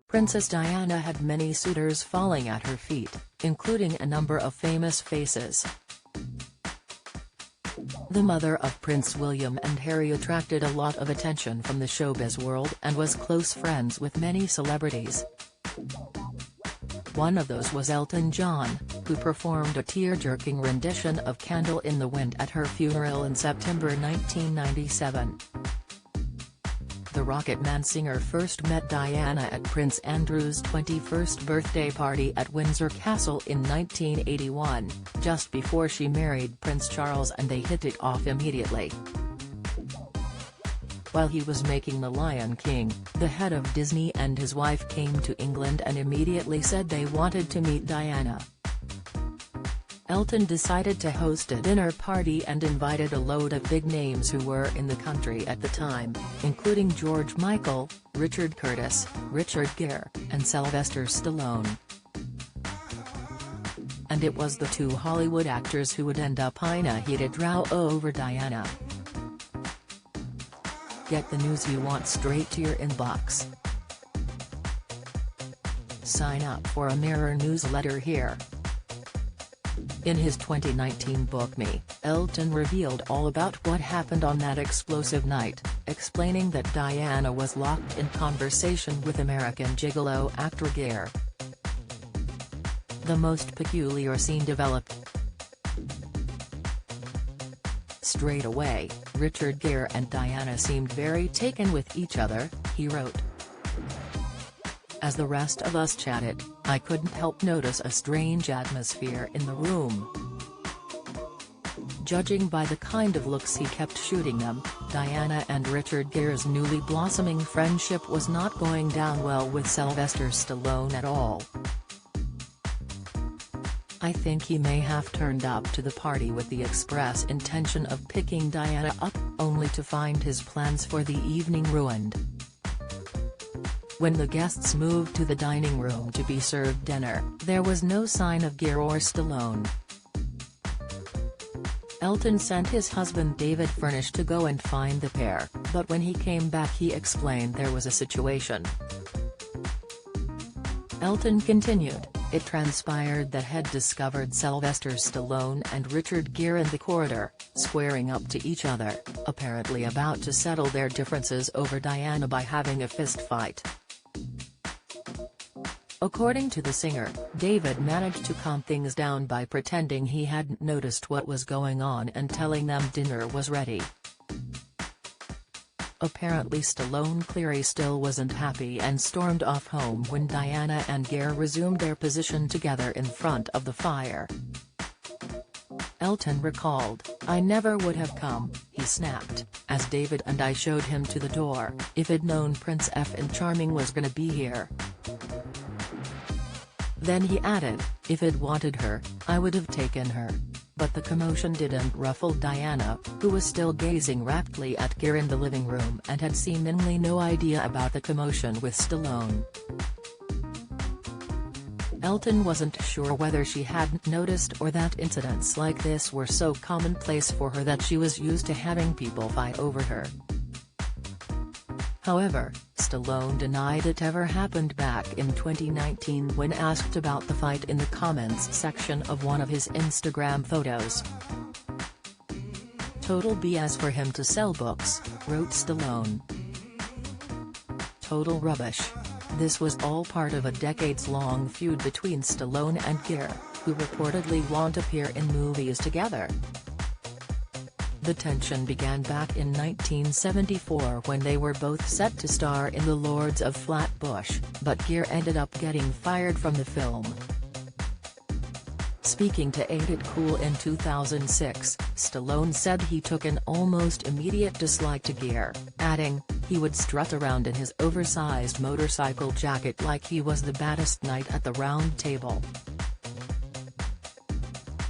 Princess Diana had many suitors falling at her feet, including a number of famous faces. The mother of Prince William and Harry attracted a lot of attention from the showbiz world and was close friends with many celebrities. One of those was Elton John, who performed a tear-jerking rendition of Candle in the Wind at her funeral in September 1997. The Rocket Man singer first met Diana at Prince Andrew's 21st birthday party at Windsor Castle in 1981, just before she married Prince Charles, and they hit it off immediately. While he was making The Lion King, the head of Disney and his wife came to England and immediately said they wanted to meet Diana. Elton decided to host a dinner party and invited a load of big names who were in the country at the time, including George Michael, Richard Curtis, Richard Gere, and Sylvester Stallone. And it was the two Hollywood actors who would end up in a heated row over Diana. Get the news you want straight to your inbox. Sign up for a Mirror newsletter here. In his 2019 book Me, Elton revealed all about what happened on that explosive night, explaining that Diana was locked in conversation with American Gigolo actor Gere. The most peculiar scene developed. Straight away, Richard Gere and Diana seemed very taken with each other, he wrote. As the rest of us chatted, I couldn't help notice a strange atmosphere in the room. Judging by the kind of looks he kept shooting them, Diana and Richard Gere's newly blossoming friendship was not going down well with Sylvester Stallone at all. I think he may have turned up to the party with the express intention of picking Diana up, only to find his plans for the evening ruined. When the guests moved to the dining room to be served dinner, there was no sign of Gere or Stallone. Elton sent his husband David Furnish to go and find the pair, but when he came back he explained there was a situation. Elton continued, it transpired that had discovered Sylvester Stallone and Richard Gere in the corridor, squaring up to each other, apparently about to settle their differences over Diana by having a fist fight. According to the singer, David managed to calm things down by pretending he hadn't noticed what was going on and telling them dinner was ready. Apparently Stallone clearly still wasn't happy and stormed off home when Diana and Gere resumed their position together in front of the fire. Elton recalled, I never would have come, he snapped, as David and I showed him to the door, if I'd known Prince F and Charming was gonna be here. Then he added, if I'd wanted her, I would have taken her. But the commotion didn't ruffle Diana, who was still gazing raptly at Gere in the living room and had seemingly no idea about the commotion with Stallone. Elton wasn't sure whether she hadn't noticed or that incidents like this were so commonplace for her that she was used to having people fight over her. However, Stallone denied it ever happened back in 2019 when asked about the fight in the comments section of one of his Instagram photos. Total BS for him to sell books, wrote Stallone. Total rubbish. This was all part of a decades-long feud between Stallone and Gere, who reportedly won't appear in movies together. The tension began back in 1974 when they were both set to star in The Lords of Flatbush, but Gere ended up getting fired from the film. Speaking to Ain't It Cool in 2006, Stallone said he took an almost immediate dislike to Gere, adding, he would strut around in his oversized motorcycle jacket like he was the baddest knight at the round table.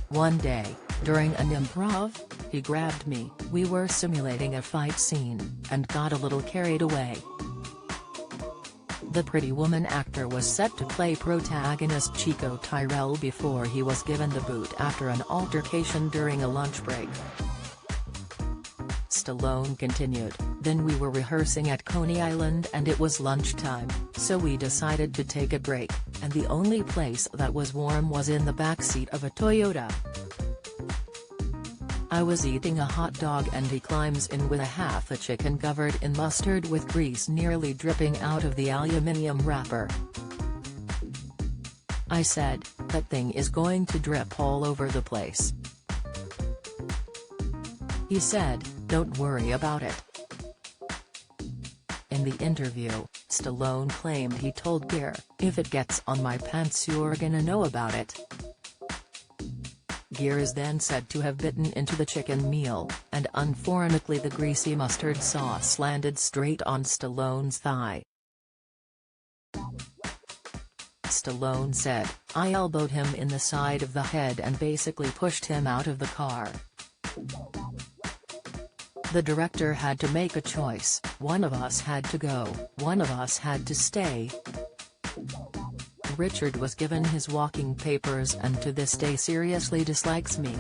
One day, during an improv, he grabbed me, we were simulating a fight scene, and got a little carried away. The Pretty Woman actor was set to play protagonist Chico Tyrell before he was given the boot after an altercation during a lunch break. Stallone continued, "Then we were rehearsing at Coney Island and it was lunchtime, so we decided to take a break, and the only place that was warm was in the backseat of a Toyota. I was eating a hot dog and he climbs in with a half a chicken covered in mustard with grease nearly dripping out of the aluminium wrapper. I said, 'That thing is going to drip all over the place.' He said, 'Don't worry about it.'" In the interview, Stallone claimed he told Gere, "If it gets on my pants you're gonna know about it." Gere is then said to have bitten into the chicken meal, and unfortunately the greasy mustard sauce landed straight on Stallone's thigh. Stallone said, "I elbowed him in the side of the head and basically pushed him out of the car. The director had to make a choice, one of us had to go, one of us had to stay." Richard was given his walking papers and to this day seriously dislikes me.